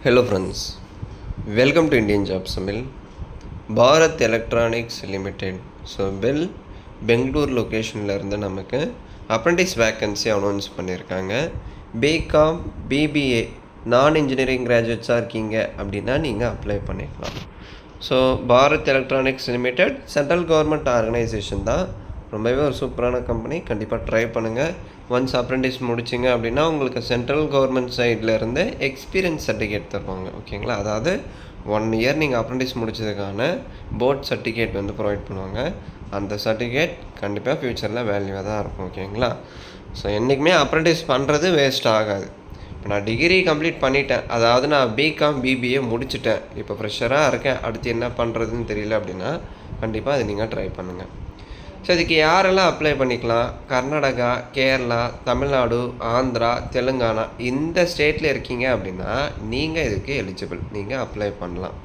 Hello friends, welcome to Indian Job Summil. Bharat electronics limited Bengaluru லொக்கேஷனில் இருந்து நமக்கு அப்ரெண்டிஸ் வேக்கன்சி அனௌன்ஸ் பண்ணியிருக்காங்க. பிகாம் பிபிஏ நான் இன்ஜினியரிங் கிராஜுவேட்ஸாக இருக்கீங்க அப்படின்னா நீங்கள் அப்ளை பண்ணிக்கலாம். So Bharat electronics limited central government organisation தான். ரொம்பவே ஒரு சூப்பரான கம்பெனி, கண்டிப்பாக ட்ரை பண்ணுங்கள். ஒன்ஸ் அப்ரெண்டிஸ் முடிச்சிங்க அப்படின்னா உங்களுக்கு சென்ட்ரல் கவர்மெண்ட் சைட்லேருந்து எக்ஸ்பீரியன்ஸ் சர்டிஃபிகேட் தருவாங்க. ஓகேங்களா, அதாவது 1 இயர் நீங்கள் அப்ரெண்டிஸ் முடித்ததுக்கான போர்ட் சர்டிஃபிகேட் வந்து ப்ரொவைட் பண்ணுவாங்க. அந்த சர்டிஃபிகேட் கண்டிப்பாக ஃப்யூச்சரில் வேல்யூவாக தான் இருக்கும். ஓகேங்களா, ஸோ என்றைக்குமே அப்ரெண்டிஸ் பண்ணுறது வேஸ்ட் ஆகாது. இப்போ நான் டிகிரி கம்ப்ளீட் பண்ணிட்டேன், அதாவது நான் பிகாம் பிபிஏ முடிச்சுட்டேன், இப்போ ஃப்ரெஷராக இருக்கேன், அடுத்து என்ன பண்ணுறதுன்னு தெரியல அப்படின்னா கண்டிப்பாக அதை நீங்கள் ட்ரை பண்ணுங்கள். ஸோ இதுக்கு யாரெல்லாம் அப்ளை பண்ணிக்கலாம்? கர்நாடகா, கேரளா, தமிழ்நாடு, ஆந்திரா, தெலுங்கானா இந்த ஸ்டேட்டில் இருக்கீங்க அப்படின்னா நீங்கள் இதுக்கு எலிஜிபிள், நீங்கள் அப்ளை பண்ணலாம்.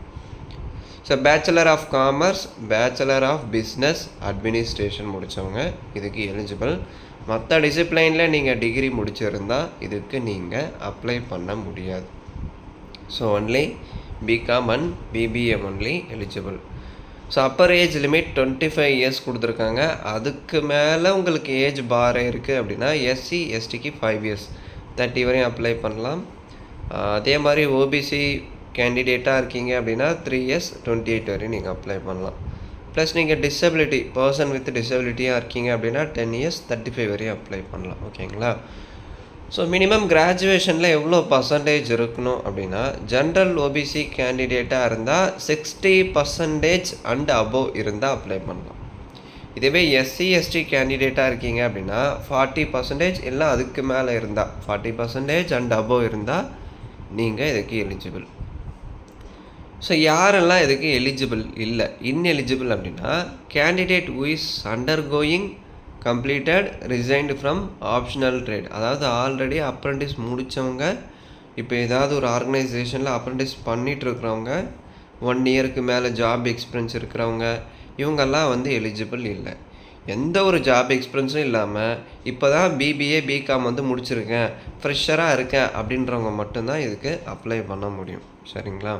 So bachelor of commerce, bachelor of business administration முடித்தவங்க இதுக்கு எலிஜிபிள். மற்ற டிசிப்ளைனில் நீங்கள் டிகிரி முடிச்சிருந்தால் இதுக்கு நீங்கள் அப்ளை பண்ண முடியாது. So only BCom and BBA only eligible. So upper age limit 25 years கொடுத்துருக்காங்க. அதுக்கு மேலே உங்களுக்கு ஏஜ் பார் இருக்குது அப்படின்னா எஸ்சி எஸ்டிக்கு 5 இயர்ஸ் 30 வரையும் அப்ளை பண்ணலாம். அதே மாதிரி ஓபிசி கேண்டிடேட்டாக இருக்கீங்க அப்படின்னா 3 இயர்ஸ் 28 வரையும் நீங்கள் அப்ளை பண்ணலாம். ப்ளஸ் நீங்கள் டிசபிலிட்டி பர்சன் வித் டிசபிலிட்டியாக இருக்கீங்க அப்படின்னா 10 இயர்ஸ் 35 வரையும் அப்ளை பண்ணலாம். ஓகேங்களா, ஸோ மினிமம் கிராஜுவேஷனில் எவ்வளோ பர்சன்டேஜ் இருக்கணும் அப்படின்னா ஜென்ரல் ஓபிசி கேண்டிடேட்டாக இருந்தால் 60% அண்ட் அபோவ் இருந்தால் அப்ளை பண்ணலாம். இதுவே எஸ்சி எஸ்டி கேண்டிடேட்டாக இருக்கீங்க அப்படின்னா 40% இல்லை அதுக்கு மேலே இருந்தால் 40% அண்ட் அபோவ் இருந்தால் நீங்கள் இதுக்கு எலிஜிபிள். ஸோ யாரெல்லாம் இதுக்கு எலிஜிபிள் இல்லை, இன்எலிஜிபிள் அப்படின்னா candidate who is undergoing completed resigned from optional trade, அதாவது ஆல்ரெடி அப்ரெண்டிஸ் முடித்தவங்க, இப்போ ஏதாவது ஒரு ஆர்கனைசேஷனில் அப்ரெண்டிஸ் பண்ணிகிட்ருக்கிறவங்க, 1 இயருக்கு மேலே ஜாப் எக்ஸ்பீரியன்ஸ் இருக்கிறவங்க, இவங்கெல்லாம் வந்து எலிஜிபிள் இல்லை. எந்த ஒரு ஜாப் எக்ஸ்பீரியன்ஸும் இல்லாமல் இப்போ தான் பிபிஏ பிகாம் வந்து முடிச்சிருக்கேன், ஃப்ரெஷராக இருக்கேன் அப்படின்றவங்க மட்டும்தான் இதுக்கு அப்ளை பண்ண முடியும். சரிங்களா,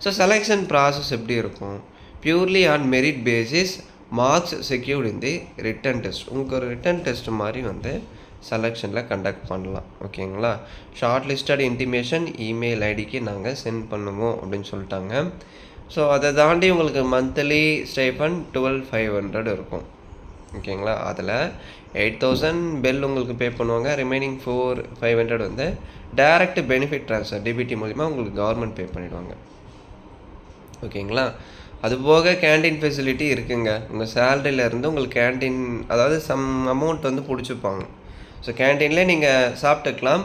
ஸோ செலெக்ஷன் ப்ராசஸ் எப்படி இருக்கும்? Purely on merit basis, marks secured in the written test. உங்களுக்கு ஒரு ரிட்டன் டெஸ்ட் மாதிரி வந்து செலெக்ஷனில் கண்டக்ட் பண்ணலாம். ஓகேங்களா, ஷார்ட் லிஸ்டட் இன்டிமேஷன் இமெயில் ஐடிக்கு நாங்கள் சென்ட் பண்ணுவோம் அப்படின்னு சொல்லிட்டாங்க. ஸோ அதை தாண்டி உங்களுக்கு மந்த்லி ஸ்டைஃபண்ட் 12,500 இருக்கும். ஓகேங்களா, அதில் 8,000 பெல் உங்களுக்கு பே பண்ணுவாங்க, ரிமைனிங் 4,500 வந்து டைரக்ட் பெனிஃபிட் ட்ரான்ஸ்ஃபர் டிபிடி மூலிமா உங்களுக்கு கவர்மெண்ட் பே பண்ணிவிடுவாங்க. ஓகேங்களா, அதுபோக கேன்டீன் ஃபெசிலிட்டி இருக்குங்க. உங்கள் சேலரியிலேருந்து உங்களுக்கு கேன்டீன், அதாவது சம் அமௌண்ட் வந்து பிடிச்சிப்பாங்க. ஸோ கேன்டீனில் நீங்கள் சாப்பிட்டுக்கலாம்.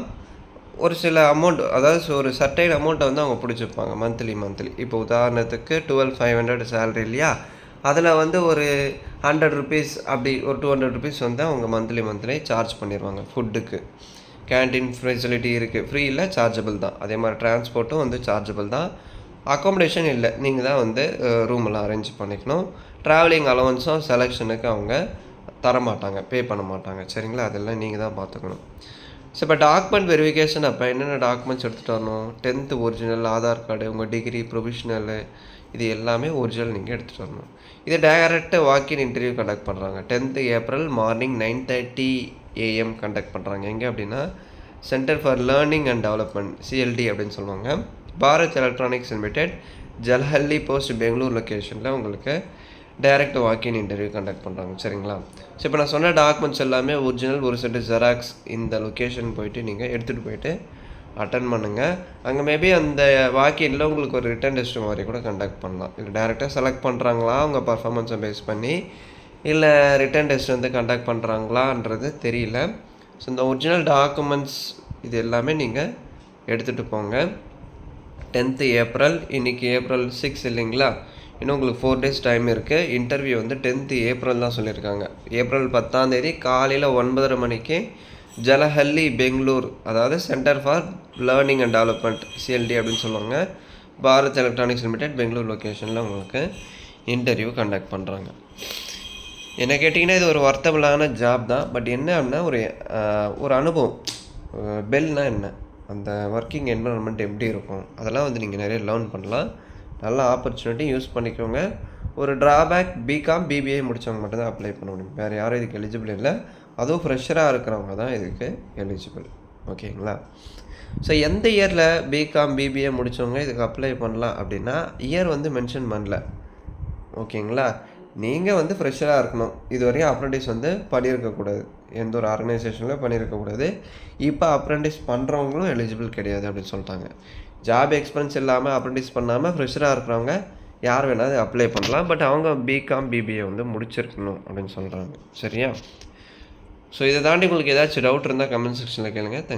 ஒரு சில அமௌண்ட், அதாவது ஒரு சர்டைன் அமௌண்ட்டை வந்து அவங்க பிடிச்சிப்பாங்க மந்த்லி. இப்போ உதாரணத்துக்கு 12,500 சேலரி இல்லையா, அதில் வந்து ஒரு 100 ருபீஸ் அப்படி ஒரு 200 ருபீஸ் வந்து அவங்க மந்த்லி சார்ஜ் பண்ணிடுவாங்க ஃபுட்டுக்கு. கேன்டீன் ஃபெசிலிட்டி இருக்குது, ஃப்ரீ இல்லை, சார்ஜபிள் தான். அதே மாதிரி டிரான்ஸ்போர்ட்டும் வந்து சார்ஜபிள் தான். அக்காமடேஷன் இல்லை, நீங்கள் தான் வந்து ரூமெல்லாம் அரேஞ்ச் பண்ணிக்கணும். ட்ராவலிங் அலவன்ஸும் செலெக்ஷனுக்கு அவங்க தரமாட்டாங்க, பே பண்ண மாட்டாங்க. சரிங்களா, அதெல்லாம் நீங்கள் தான் பார்த்துக்கணும். ஸோ இப்போ டாக்குமெண்ட் வெரிஃபிகேஷன் அப்போ என்னென்ன டாக்குமெண்ட்ஸ் எடுத்துகிட்டு வரணும்? 10th ஒரிஜினல், ஆதார் கார்டு, உங்கள் டிகிரி, ப்ரொவிஷ்னலு, இது எல்லாமே ஒரிஜினல் நீங்கள் எடுத்துகிட்டு வரணும். இது டைரெக்டாக வாக்கின் இன்டர்வியூ கண்டக்ட் பண்ணுறாங்க. 10th April morning 9:30 AM conduct பண்ணுறாங்க. எங்கே அப்படின்னா centre for learning and development, CLD அப்படின்னு சொல்லுவாங்க. Bharat electronics limited, Jalahalli post, Bangalore லொக்கேஷனில் உங்களுக்கு டைரக்ட் வாக்கின் இன்டர்வியூ கண்டக்ட் பண்ணுறாங்க. சரிங்களா, ஸோ இப்போ நான் சொன்ன டாக்குமெண்ட்ஸ் எல்லாமே ஒரிஜினல், ஒரு செட்டு ஜெராக்ஸ் இந்த லொக்கேஷன் போயிட்டு நீங்கள் எடுத்துகிட்டு போயிட்டு அட்டன் பண்ணுங்கள். அங்கே மேபி அந்த வாக்கினில் உங்களுக்கு ஒரு ரிட்டன் டெஸ்ட் மாதிரி கூட கண்டக்ட் பண்ணலாம். இல்லை டைரெக்டாக செலக்ட் பண்ணுறாங்களா அவங்க பர்ஃபார்மன்ஸை பேஸ் பண்ணி, இல்லை ரிட்டன் டெஸ்ட் வந்து கண்டக்ட் பண்ணுறாங்களான்றது தெரியல. ஸோ இந்த ஒரிஜினல் டாக்குமெண்ட்ஸ் இது எல்லாமே நீங்கள் எடுத்துகிட்டு போங்க. 10th ஏப்ரல், இன்றைக்கி ஏப்ரல் 6 இல்லைங்களா, இன்னும் உங்களுக்கு 4 days டைம் இருக்குது. இன்டர்வியூ வந்து 10th ஏப்ரல் தான் சொல்லியிருக்காங்க. ஏப்ரல் 10 காலையில் 9:30 மணிக்கு ஜலஹல்லி, பெங்களூர், அதாவது centre for learning and development, CLD அப்படின்னு சொல்லுவாங்க, பாரத் எலக்ட்ரானிக்ஸ் லிமிடெட், பெங்களூர் லொக்கேஷனில் உங்களுக்கு இன்டர்வியூ கண்டக்ட் பண்ணுறாங்க. என்ன கேட்டிங்கன்னா இது ஒரு வர்த்தபிளான ஜாப் தான். பட் என்ன அப்படின்னா ஒரு அனுபவம். பெல்னால் என்ன, அந்த ஒர்க்கிங் என்விரான்மெண்ட் எப்படி இருக்கும் அதெல்லாம் வந்து நீங்கள் நிறைய லேர்ன் பண்ணலாம். நல்ல ஆப்பர்ச்சுனிட்டி யூஸ் பண்ணிக்கோங்க. ஒரு ட்ராபேக் பிகாம், பிபிஏ முடித்தவங்க மட்டும்தான் அப்ளை பண்ண முடியும். வேறு யாரும் இதுக்கு எலிஜிபிள் இல்லை. அதுவும் ஃப்ரெஷராக இருக்கிறவங்க தான் இதுக்கு எலிஜிபிள். ஓகேங்களா? ஸோ எந்த இயரில் பிகாம், பிபிஏ முடித்தவங்க இதுக்கு அப்ளை பண்ணலாம் அப்படின்னா இயர் வந்து மென்ஷன் பண்ணல. ஓகேங்களா? நீங்கள் வந்து ஃப்ரெஷராக இருக்கணும். இதுவரையும் அப்ரெண்டிஸ் வந்து பண்ணியிருக்கக்கூடாது. எந்த ஒரு ஆர்கனைசேஷனில் பண்ணியிருக்கக்கூடாது. இப்போ அப்ரெண்டிஸ் பண்ணுறவங்களும் எலிஜிபிள் கிடையாது அப்படின்னு சொல்லிட்டாங்க. ஜாப் எக்ஸ்பீரியன்ஸ் இல்லாமல் அப்ரெண்டிஸ் பண்ணாமல் ஃப்ரெஷராக இருக்கிறவங்க யார் வேணாலும் அப்ளை பண்ணலாம். பட் அவங்க பிகாம், பிபிஏ வந்து முடிச்சிருக்கணும் அப்படின்னு சொல்கிறாங்க. சரியா? ஸோ இதை தாண்டி உங்களுக்கு ஏதாச்சும் டவுட் இருந்தால் கமெண்ட் செக்ஷனில் கேளுங்க. தேங்க்ஸ்.